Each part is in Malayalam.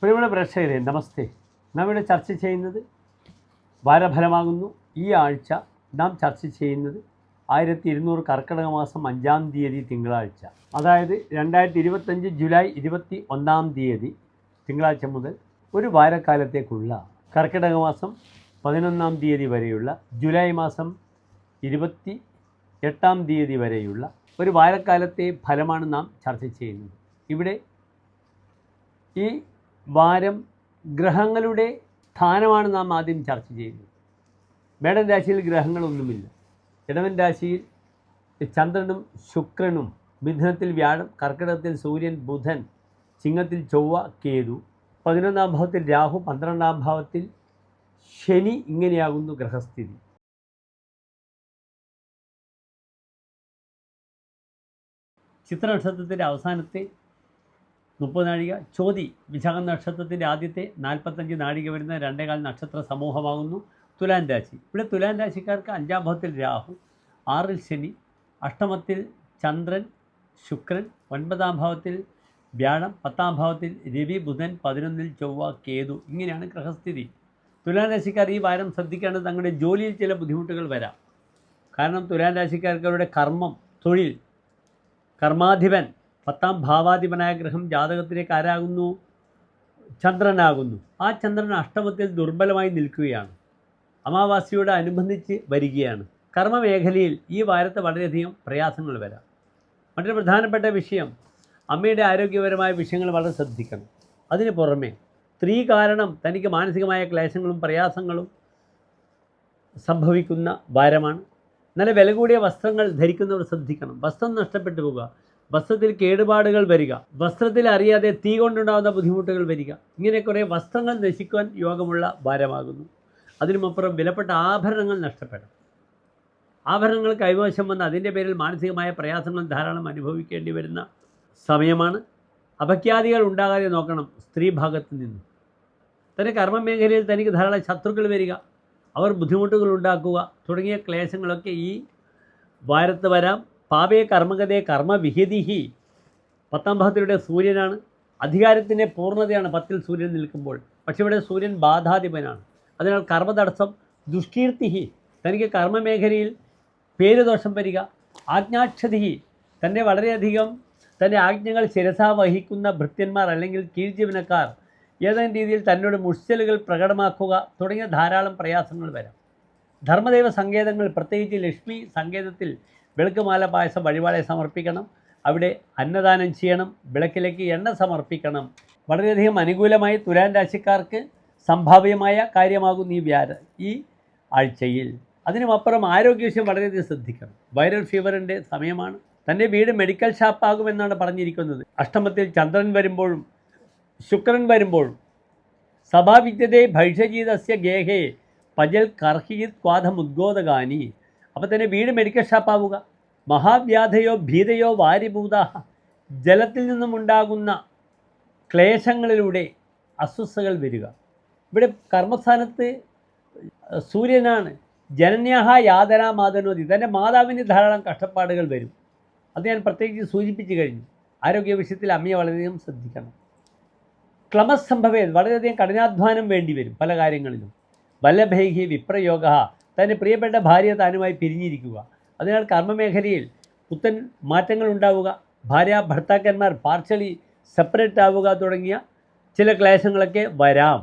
പ്രിയമുള്ള പ്രേക്ഷകരെ നമസ്തേ. നാം ഇവിടെ ചർച്ച ചെയ്യുന്നത് വാരഫലമാകുന്നു. ഈ ആഴ്ച നാം ചർച്ച ചെയ്യുന്നത് 1200 കർക്കിടക മാസം 5-ാം തീയതി തിങ്കളാഴ്ച, അതായത് 2025 ജൂലൈ 21-ാം തീയതി തിങ്കളാഴ്ച മുതൽ ഒരു വാരക്കാലത്തേക്കുള്ള കർക്കിടക മാസം 11-ാം തീയതി വരെയുള്ള ജൂലൈ മാസം 28-ാം തീയതി വരെയുള്ള ഒരു വാരക്കാലത്തെ ഫലമാണ് നാം ചർച്ച ചെയ്യുന്നത്. ഇവിടെ ഈ വാരം ഗ്രഹങ്ങളുടെ സ്ഥാനമാണ് നാം ആദ്യം ചർച്ച ചെയ്യുന്നത്. മേടൻ രാശിയിൽ ഗ്രഹങ്ങളൊന്നുമില്ല. ഇടവൻ രാശിയിൽ ചന്ദ്രനും ശുക്രനും, മിഥുനത്തിൽ വ്യാഴം, കർക്കിടകത്തിൽ സൂര്യൻ, ബുധൻ, ചിങ്ങത്തിൽ ചൊവ്വ, കേതു, 11-ാം ഭാവത്തിൽ രാഹു, 12-ാം ഭാവത്തിൽ ശനി. ഇങ്ങനെയാകുന്നു ഗ്രഹസ്ഥിതി. ചിത്ര നക്ഷത്രത്തിൻ്റെ അവസാനത്തെ 30 നാഴിക, ചോതി വിശാഖം നക്ഷത്രത്തിൻ്റെ ആദ്യത്തെ 45 നാഴിക വരുന്ന 2.25 നക്ഷത്ര സമൂഹമാകുന്നു തുലാൻ രാശി. ഇവിടെ തുലാൻ രാശിക്കാർക്ക് 5-ാം ഭാവത്തിൽ രാഹു, 6-ൽ ശനി, അഷ്ടമത്തിൽ ചന്ദ്രൻ, ശുക്രൻ, 9-ാം ഭാവത്തിൽ വ്യാഴം, 10-ാം ഭാവത്തിൽ രവി, ബുധൻ, 11-ൽ ചൊവ്വ, കേതു. ഇങ്ങനെയാണ് ഗ്രഹസ്ഥിതി. തുലാൻ രാശിക്കാർ ഈ വാരം ശ്രദ്ധിക്കേണ്ടത് തങ്ങളുടെ ജോലിയിൽ ചില ബുദ്ധിമുട്ടുകൾ വരാം. കാരണം തുലാൻ രാശിക്കാർക്ക് അവരുടെ കർമ്മം, തൊഴിൽ, കർമാധിപൻ, 10-ാം ഭാവാധിപനായ ഗ്രഹം ജാതകത്തിലേക്ക് ആരാകുന്നു? ചന്ദ്രനാകുന്നു. ആ ചന്ദ്രൻ അഷ്ടമത്തിൽ ദുർബലമായി നിൽക്കുകയാണ്. അമാവാസ്യയോട് അനുബന്ധിച്ച് വരികയാണ്. കർമ്മമേഖലയിൽ ഈ വാരത്തെ വളരെയധികം പ്രയാസങ്ങൾ വരാം. മറ്റൊരു പ്രധാനപ്പെട്ട വിഷയം, അമ്മയുടെ ആരോഗ്യപരമായ വിഷയങ്ങൾ വളരെ ശ്രദ്ധിക്കണം. അതിന് പുറമെ സ്ത്രീ കാരണം തനിക്ക് മാനസികമായ ക്ലേശങ്ങളും പ്രയാസങ്ങളും സംഭവിക്കുന്ന വാരമാണ്. നല്ല വില കൂടിയ വസ്ത്രങ്ങൾ ധരിക്കുന്നവർ ശ്രദ്ധിക്കണം. വസ്ത്രം നഷ്ടപ്പെട്ടു പോകുക, വസ്ത്രത്തിൽ കേടുപാടുകൾ വരിക, വസ്ത്രത്തിൽ അറിയാതെ തീ കൊണ്ടുണ്ടാകുന്ന ബുദ്ധിമുട്ടുകൾ വരിക, ഇങ്ങനെ കുറേ വസ്ത്രങ്ങൾ നശിക്കുവാൻ യോഗമുള്ള വാരമാകുന്നു. അതിനുമപ്പുറം വിലപ്പെട്ട ആഭരണങ്ങൾ നഷ്ടപ്പെടാം. ആഭരണങ്ങൾ കൈവശം വന്ന് അതിൻ്റെ പേരിൽ മാനസികമായ പ്രയാസങ്ങൾ ധാരാളം അനുഭവിക്കേണ്ടി വരുന്ന സമയമാണ്. അപഖ്യാതികൾ ഉണ്ടാകാതെ നോക്കണം സ്ത്രീ ഭാഗത്ത് നിന്ന്. തൻ്റെ കർമ്മമേഖലയിൽ തനിക്ക് ധാരാളം ശത്രുക്കൾ വരിക, അവർ ബുദ്ധിമുട്ടുകൾ ഉണ്ടാക്കുക തുടങ്ങിയ ക്ലേശങ്ങളൊക്കെ ഈ വാരത്ത് വരാം. പാപേ കർമ്മഗതേ കർമ്മവിഹിതിഹി. 10-ാം ഭാവത്തിലൂടെ സൂര്യനാണ്. അധികാരത്തിൻ്റെ പൂർണ്ണതയാണ് 10-ൽ സൂര്യൻ നിൽക്കുമ്പോൾ. പക്ഷേ ഇവിടെ സൂര്യൻ ബാധാധിപനാണ്. അതിനാൽ കർമ്മതടസ്സം, ദുഷ്കീർത്തിഹി, തനിക്ക് കർമ്മമേഖലയിൽ പേരുദോഷം വരിക, ആജ്ഞാക്ഷതിഹി, വളരെയധികം തൻ്റെ ആജ്ഞകൾ ശിരസാ വഹിക്കുന്ന ഭൃത്യന്മാർ അല്ലെങ്കിൽ കീഴ്ജീവനക്കാർ ഏതെങ്കിലും രീതിയിൽ തന്നോട് മുഷ്ചലുകൾ പ്രകടമാക്കുക തുടങ്ങിയ ധാരാളം പ്രയാസങ്ങൾ വരാം. ധർമ്മദൈവ സങ്കേതങ്ങൾ, പ്രത്യേകിച്ച് ലക്ഷ്മി സങ്കേതത്തിൽ വിളക്കുമാല പായസം വഴിപാടെ സമർപ്പിക്കണം. അവിടെ അന്നദാനം ചെയ്യണം. വിളക്കിലേക്ക് എണ്ണ സമർപ്പിക്കണം. വളരെയധികം അനുകൂലമായി തുലാൻ രാശിക്കാർക്ക് സംഭാവ്യമായ കാര്യമാകും ഈ ആഴ്ചയിൽ. അതിനുമപ്പുറം ആരോഗ്യവിഷയം വളരെയധികം ശ്രദ്ധിക്കണം. വൈറൽ ഫീവറിൻ്റെ സമയമാണ്. തൻ്റെ വീട് മെഡിക്കൽ ഷാപ്പാകുമെന്നാണ് പറഞ്ഞിരിക്കുന്നത്. അഷ്ടമത്തിൽ ചന്ദ്രൻ വരുമ്പോഴും ശുക്രൻ വരുമ്പോഴും സഭാവിദ്യതേ ഭൈഷജീതസ്യ ഗേഹേ പജൽ കർഹിത് ക്വാധമുദ്ഗോദകാനി. അപ്പോൾ തന്നെ വീട് മെഡിക്കൽ ഷാപ്പാവുക. മഹാവ്യാധയോ ഭീതയോ വാരിഭൂത, ജലത്തിൽ നിന്നുമുണ്ടാകുന്ന ക്ലേശങ്ങളിലൂടെ അസ്വസ്ഥകൾ വരിക. ഇവിടെ കർമ്മസ്ഥാനത്ത് സൂര്യനാണ്. ജനന്യാഹ യാതനാമാതനോതി, തൻ്റെ മാതാവിന് ധാരാളം കഷ്ടപ്പാടുകൾ വരും. അത് ഞാൻ പ്രത്യേകിച്ച് സൂചിപ്പിച്ചു കഴിഞ്ഞു. ആരോഗ്യ വിഷയത്തിൽ അമ്മയെ വളരെയധികം ശ്രദ്ധിക്കണം. ക്ലമസ് സംഭവേ, വളരെയധികം കഠിനാധ്വാനം വേണ്ടി വരും പല കാര്യങ്ങളിലും. വല്ലഭൈഹി വിപ്രയോഗ, തൻ്റെ പ്രിയപ്പെട്ട ഭാര്യ താനുമായി പിരിഞ്ഞിരിക്കുക. അതിനാൽ കർമ്മമേഖലയിൽ പുത്തൻ മാറ്റങ്ങൾ ഉണ്ടാവുക, ഭാര്യ ഭർത്താക്കന്മാർ പാർഷ്യലി സെപ്പറേറ്റ് ആവുക തുടങ്ങിയ ചില ക്ലേശങ്ങളൊക്കെ വരാം.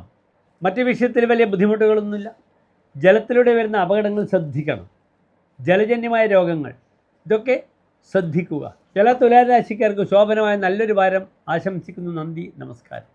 മറ്റു വിഷയത്തിൽ വലിയ ബുദ്ധിമുട്ടുകളൊന്നുമില്ല. ജലത്തിലൂടെ വരുന്ന അപകടങ്ങൾ ശ്രദ്ധിക്കണം. ജലജന്യമായ രോഗങ്ങൾ, ഇതൊക്കെ ശ്രദ്ധിക്കുക. എല്ലാ തുലാരാശിക്കാർക്ക് ശോഭനമായ നല്ലൊരു വാരം ആശംസിക്കുന്നു. നന്ദി, നമസ്കാരം.